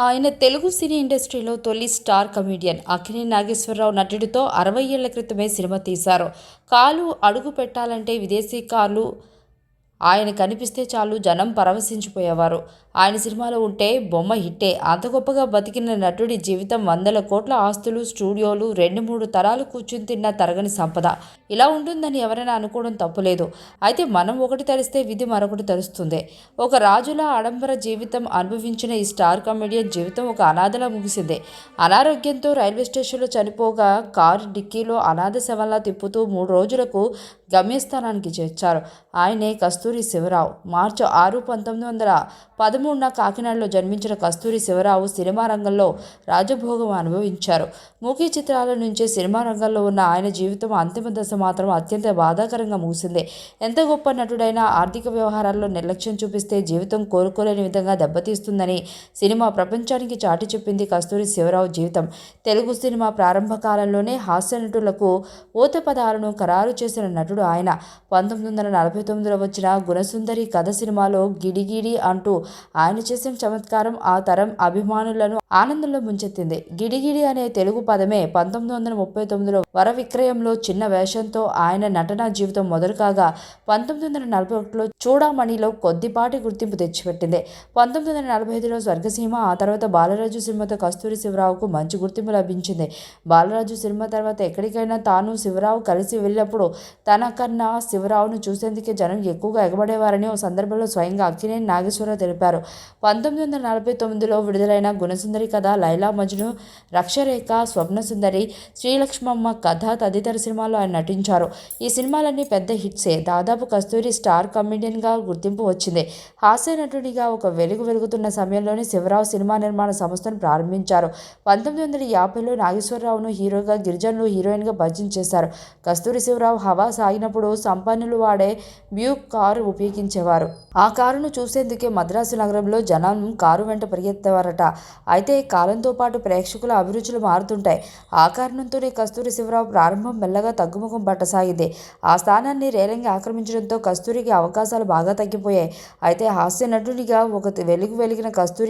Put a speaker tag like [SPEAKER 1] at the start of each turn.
[SPEAKER 1] ఆయన తెలుగు సినీ ఇండస్ట్రీలో తొలి స్టార్ కమెడియన్. అక్కినేని నాగేశ్వరరావు నటుడితో 60 ఏళ్ల క్రితమే సినిమా తీశారు. కాలు అడుగు పెట్టాలంటే విదేశీ కాలు ఆయన కనిపిస్తే చాలు జనం పరవశించిపోయేవారు. ఆయన సినిమాలో ఉంటే బొమ్మ హిట్టే. అంత గొప్పగా బతికిన నటుడి జీవితం వందల కోట్ల ఆస్తులు, స్టూడియోలు, 2-3 తరాలు కూర్చుని తిన్న తరగని సంపద. ఇలా ఉంటుందని ఎవరైనా అనుకోవడం తప్పులేదు. అయితే మనం ఒకటి తరిస్తే విధి మరొకటి తరుస్తుంది. ఒక రాజులా ఆడంబర జీవితం అనుభవించిన ఈ స్టార్ కమెడియన్ జీవితం ఒక అనాథలా ముగిసింది. అనారోగ్యంతో రైల్వే స్టేషన్లో చనిపోగా కారు డిక్కీలో అనాథ శవంలా తిప్పుతూ 3 రోజులకు గమ్యస్థానానికి చేర్చారు. ఆయనే కస్తూరి శివరావు. మార్చి 6, 1913న కాకినాడలో జన్మించిన కస్తూరి శివరావు సినిమా రంగంలో రాజభోగం అనుభవించారు. మూకీ చిత్రాల నుంచే సినిమా రంగంలో ఉన్న ఆయన జీవితం అంతిమ దశ మాత్రం అత్యంత బాధాకరంగా ముగిసింది. ఎంత గొప్ప నటుడైనా ఆర్థిక వ్యవహారాల్లో నిర్లక్ష్యం చూపిస్తే జీవితం కోలుకోలేని విధంగా దెబ్బతీస్తుందని సినిమా ప్రపంచానికి చాటి చెప్పింది కస్తూరి శివరావు జీవితం. తెలుగు సినిమా ప్రారంభ కాలంలోనే హాస్య నటులకు ఊత పదాలను ఖరారు చేసిన నటుడు ఆయన. 1949లో వచ్చిన గుణసుందరి కథ సినిమాలో గిడిగిడి అంటూ ఆయన చేసిన చమత్కారం ఆ తరం అభిమానులను ఆనందంలో ముంచెత్తింది. గిడిగిడి అనే తెలుగు పదమే 1939లో వర విక్రయంలో చిన్న వేషంతో ఆయన నటనా జీవితం మొదలు కాగా 1941లో చూడామణిలో కొద్దిపాటి గుర్తింపు తెచ్చిపెట్టింది. 1945లో స్వర్గసీమ, ఆ తర్వాత బాలరాజు సినిమాతో కస్తూరి శివరావుకు మంచి గుర్తింపు లభించింది. బాలరాజు సినిమా తర్వాత ఎక్కడికైనా తాను శివరావు కలిసి వెళ్ళినప్పుడు తన కన్నా శివరావును చూసేందుకే జనం ఎక్కువగా ఎగబడేవారని ఓ సందర్భంలో స్వయంగా అక్కినేని నాగేశ్వరరావు తెలిపారు. 1949లో విడుదలైన గుణసుందరి కథ, లైలా మజ్ను, రక్షరేఖ, స్వప్నసుందరి, శ్రీలక్ష్మమ్మ కథ తదితర సినిమాల్లో ఆయన నటించారు. ఈ సినిమాలన్నీ పెద్ద హిట్సే. దాదాపు కస్తూరి స్టార్ కమెడియన్గా గుర్తింపు వచ్చింది. హాస్య నటుడిగా ఒక వెలుగుతున్న సమయంలోనే శివరావు సినిమా నిర్మాణ సంస్థను ప్రారంభించారు. 1950లో నాగేశ్వరరావును హీరోగా, గిరిజనులు హీరోయిన్గా పరిచయం చేశారు. కస్తూరి శివరావు హవా సాగినప్పుడు సంపన్నులు వాడే బ్యూక్ కారు ఉపయోగించేవారు. ఆ కారును చూసేందుకే మద్రాసు నగరంలో జనం కారు వెంట పరిగెత్తేవారట. అయితే కాలంతో పాటు ప్రేక్షకుల అభిరుచులు మారుతుంటాయి. ఆ కారణంతోనే కస్తూరి శివరావు ప్రారంభం మెల్లగా తగ్గుముఖం పట్టసాగింది. ఆ స్థానాన్ని రేలంగి ఆక్రమించడంతో కస్తూరికి అవకాశాలు బాగా తగ్గిపోయాయి. అయితే హాస్య నటునిగా ఒక వెలిగిన కస్తూరికి